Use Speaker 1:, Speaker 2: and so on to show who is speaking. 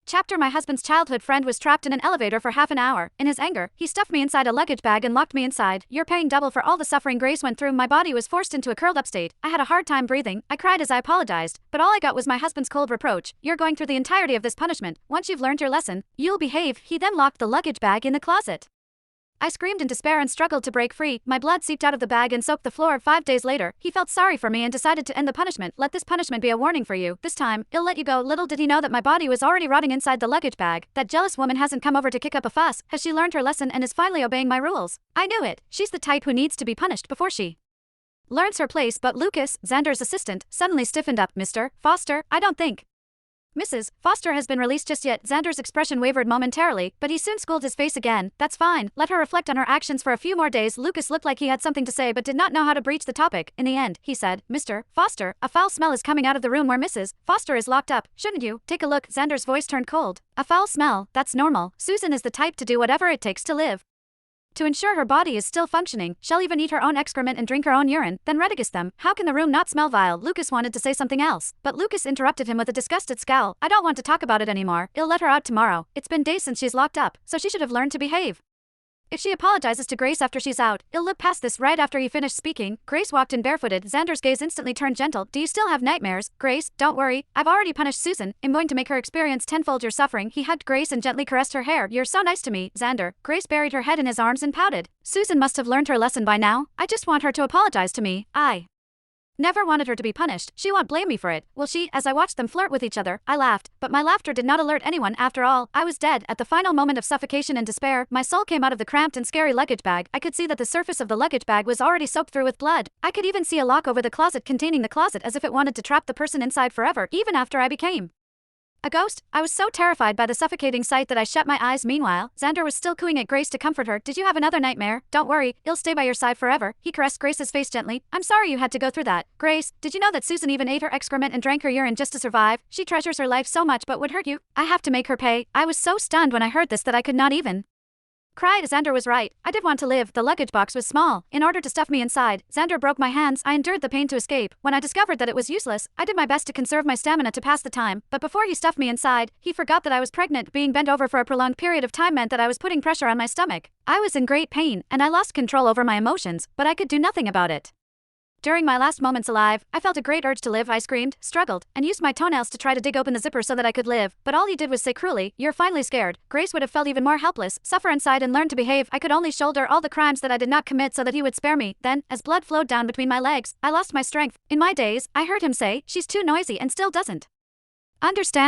Speaker 1: Chapter My husband's childhood friend was trapped in an elevator for half an hour. In his anger, he stuffed me inside a luggage bag and locked me inside. You're paying double for all the suffering Grace went through. My body was forced into a curled up state. I had a hard time breathing. I cried as I apologized, but all I got was my husband's cold reproach. You're going through the entirety of this punishment. Once you've learned your lesson, you'll behave. He then locked the luggage bag in the closet. I screamed in despair and struggled to break free. My blood seeped out of the bag and soaked the floor. 5 days later, he felt sorry for me and decided to end the punishment. Let this punishment be a warning for you. This time, he'll let you go. Little did he know that my body was already rotting inside the luggage bag. That jealous woman hasn't come over to kick up a fuss. Has she learned her lesson and is finally obeying my rules? I knew it. She's the type who needs to be punished before she learns her place. But Lucas, Xander's assistant, suddenly stiffened up. Mr. Foster, I don't think Mrs. Foster has been released just yet. Xander's expression wavered momentarily, but he soon schooled his face again. That's fine. Let her reflect on her actions for a few more days. Lucas looked like he had something to say but did not know how to breach the topic. In the end, he said, Mr. Foster, a foul smell is coming out of the room where Mrs. Foster is locked up. Shouldn't you take a look? Xander's voice turned cold. A foul smell? That's normal. Susan is the type to do whatever it takes to live. To ensure her body is still functioning, she'll even eat her own excrement and drink her own urine, then redigest them. How can the room not smell vile? Lucas wanted to say something else, but Lucas interrupted him with a disgusted scowl. I don't want to talk about it anymore. I'll let her out tomorrow. It's been days since she's locked up, so she should have learned to behave. If she apologizes to Grace after she's out, he'll look past this. Right after he finished speaking, Grace walked in barefooted. Xander's gaze instantly turned gentle. Do you still have nightmares? Grace, don't worry. I've already punished Susan. I'm going to make her experience tenfold your suffering. He hugged Grace and gently caressed her hair. You're so nice to me, Xander. Grace buried her head in his arms and pouted. Susan must have learned her lesson by now. I just want her to apologize to me. I never wanted her to be punished. She won't blame me for it, will she? As I watched them flirt with each other, I laughed, but my laughter did not alert anyone. After all, I was dead. At the final moment of suffocation and despair, my soul came out of the cramped and scary luggage bag. I could see that the surface of the luggage bag was already soaked through with blood. I could even see a lock over the closet containing the closet, as if it wanted to trap the person inside forever, even after I became a ghost. I was so terrified by the suffocating sight that I shut my eyes. Meanwhile, Xander was still cooing at Grace to comfort her. Did you have another nightmare? Don't worry, he'll stay by your side forever. He caressed Grace's face gently. I'm sorry you had to go through that. Grace, did you know that Susan even ate her excrement and drank her urine just to survive? She treasures her life so much but would hurt you. I have to make her pay. I was so stunned when I heard this that I could not even cried. Xander was right. I did want to live. The luggage box was small. In order to stuff me inside, Xander broke my hands. I endured the pain to escape. When I discovered that it was useless, I did my best to conserve my stamina to pass the time. But before he stuffed me inside, he forgot that I was pregnant. Being bent over for a prolonged period of time meant that I was putting pressure on my stomach. I was in great pain, and I lost control over my emotions, but I could do nothing about it. During my last moments alive, I felt a great urge to live. I screamed, struggled, and used my toenails to try to dig open the zipper so that I could live, but all he did was say cruelly, you're finally scared. Grace would have felt even more helpless, suffer inside and learn to behave. I could only shoulder all the crimes that I did not commit so that he would spare me. Then, as blood flowed down between my legs, I lost my strength. In my daze, I heard him say, she's too noisy and still doesn't understand.